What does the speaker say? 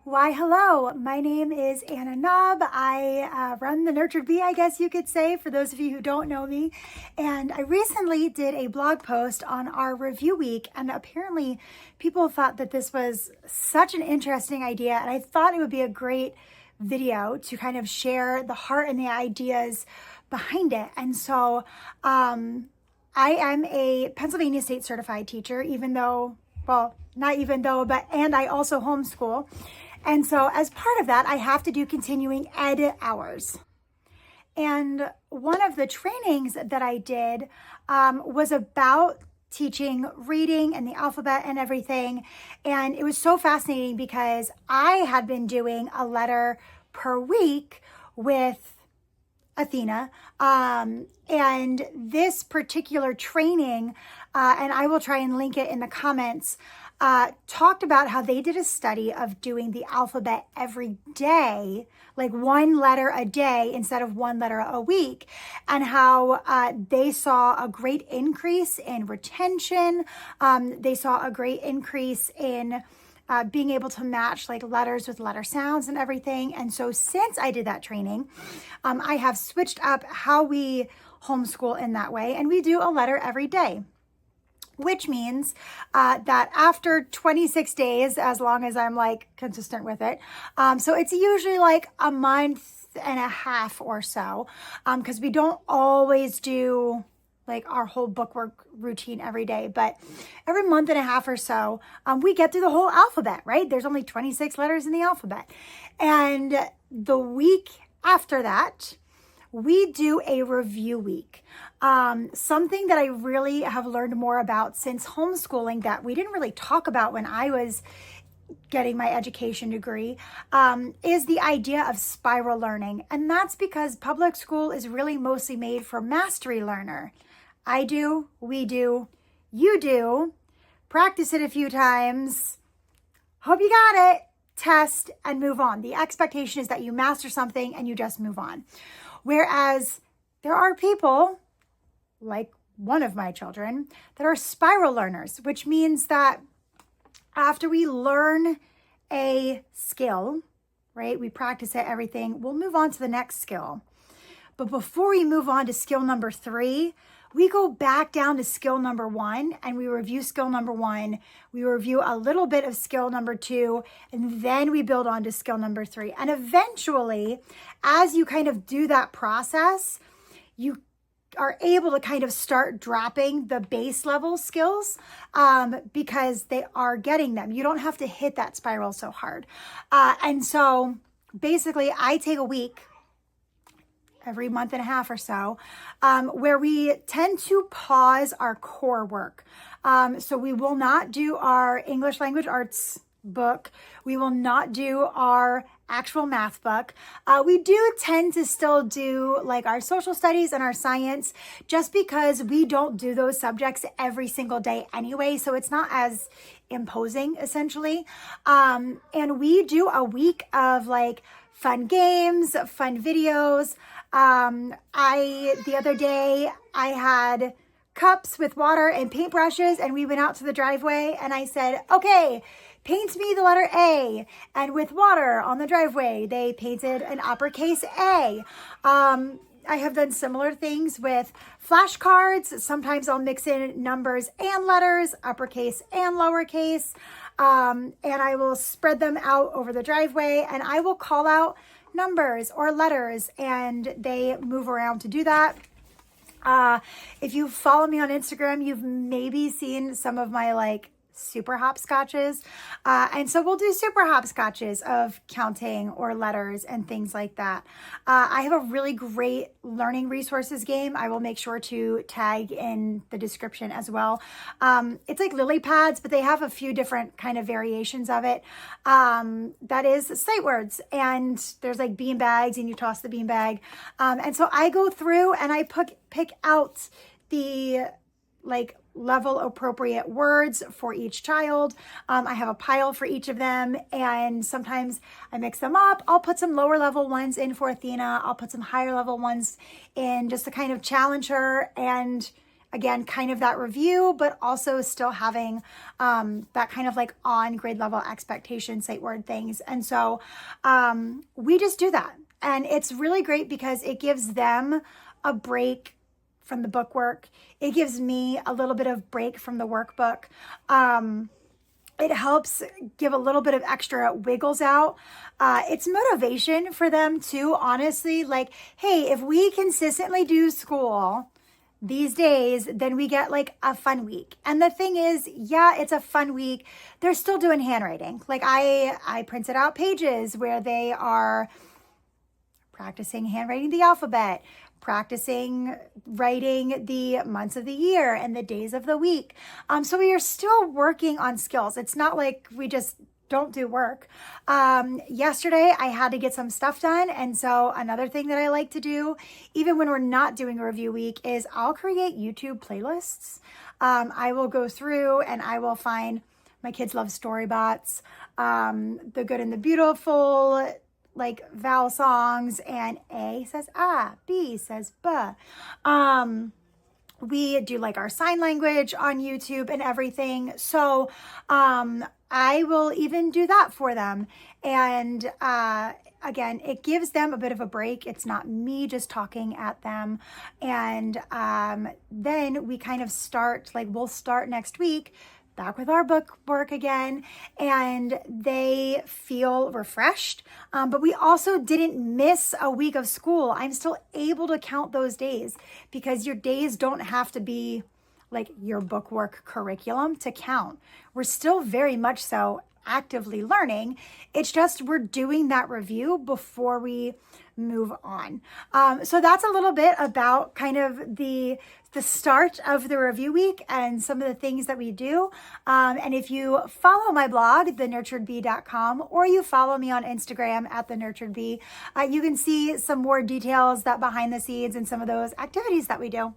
Why, hello, my name is Anna Knob. I run the Nurtured Bee, I guess you could say, for those of you who don't know me. And I recently did a blog post on our review week, and apparently people thought that this was such an interesting idea, and I thought it would be a great video to kind of share the heart and the ideas behind it. And so I am a Pennsylvania State certified teacher, even though, well, not even though, and I also homeschool. And so as part of that, I have to do continuing ed hours. And one of the trainings that I did was about teaching reading and the alphabet and everything. And it was so fascinating because I had been doing a letter per week with Athena. And this particular training, and I will try and link it in the comments, talked about how they did a study of doing the alphabet every day, like one letter a day instead of one letter a week, and how they saw a great increase in retention. They saw a great increase in being able to match like letters with letter sounds and everything. And so since I did that training, I have switched up how we homeschool in that way, and we do a letter every day, which means that after 26 days, as long as I'm like consistent with it, so it's usually like a month and a half or so, because we don't always do like our whole bookwork routine every day, but every month and a half or so, we get through the whole alphabet, right? There's only 26 letters in the alphabet. And the week after that, we do a review week. Something that I really have learned more about since homeschooling that we didn't really talk about when I was getting my education degree, is the idea of spiral learning. And that's because public school is really mostly made for mastery learner. I do, we do, you do, practice it a few times, hope you got it, test, and move on. The expectation is that you master something and you just move on. Whereas there are people, like one of my children, that are spiral learners, which means that after we learn a skill, right, we practice it, everything, we'll move on to the next skill. But before we move on to skill number 3, we go back down to skill number 1 and we review skill number 1. We review a little bit of skill number 2, and then we build on to skill number 3. And eventually, as you kind of do that process, you are able to kind of start dropping the base level skills because they are getting them. You don't have to hit that spiral so hard. And so basically, I take a week every month and a half or so, where we tend to pause our core work. So we will not do our English language arts book. We will not do our actual math book. We do tend to still do like our social studies and our science, just because we don't do those subjects every single day anyway. So it's not as imposing, essentially. And we do a week of like fun games, fun videos. The other day I had cups with water and paintbrushes, and we went out to the driveway and I said, okay, paint me the letter A. And with water on the driveway, they painted an uppercase A. I have done similar things with flashcards. Sometimes I'll mix in numbers and letters, uppercase and lowercase. And I will spread them out over the driveway, and I will call out numbers or letters, and they move around to do that. If you follow me on Instagram, you've maybe seen some of my like super hopscotches. And so we'll do super hopscotches of counting or letters and things like that. I have a really great learning resources game. I will make sure to tag in the description as well. It's like lily pads, but they have a few different kind of variations of it. That is sight words, and there's like bean bags, and you toss the bean bag. And so I go through and I pick out the like level appropriate words for each child. I have a pile for each of them, and sometimes I mix them up. I'll put some lower level ones in for Athena. I'll put some higher level ones in just to kind of challenge her and again, kind of that review, but also still having that kind of like on grade level expectation, sight word things. And so we just do that. And it's really great because it gives them a break from the book work. It gives me a little bit of break from the workbook. It helps give a little bit of extra wiggles out. It's motivation for them too, honestly. Like, hey, if we consistently do school these days, then we get like a fun week. And the thing is, yeah, it's a fun week. They're still doing handwriting. Like I printed out pages where they are practicing handwriting the alphabet, practicing writing the months of the year and the days of the week. So we are still working on skills. It's not like we just don't do work. Yesterday I had to get some stuff done. And so another thing that I like to do, even when we're not doing a review week, is I'll create YouTube playlists. I will go through and I will find, my kids love Storybots, The Good and the Beautiful, like vowel songs, and A says ah, B says buh. We do like our sign language on YouTube and everything. So I will even do that for them. And again, it gives them a bit of a break. It's not me just talking at them. And then we kind of start, like we'll start next week back with our book work again, and they feel refreshed. But we also didn't miss a week of school. I'm still able to count those days because your days don't have to be like your book work curriculum to count. We're still very much so actively learning. It's just we're doing that review before we move on. So that's a little bit about kind of the start of the review week and some of the things that we do. And if you follow my blog, thenurturedbee.com, or you follow me on Instagram at thenurturedbee, you can see some more details that behind the scenes and some of those activities that we do.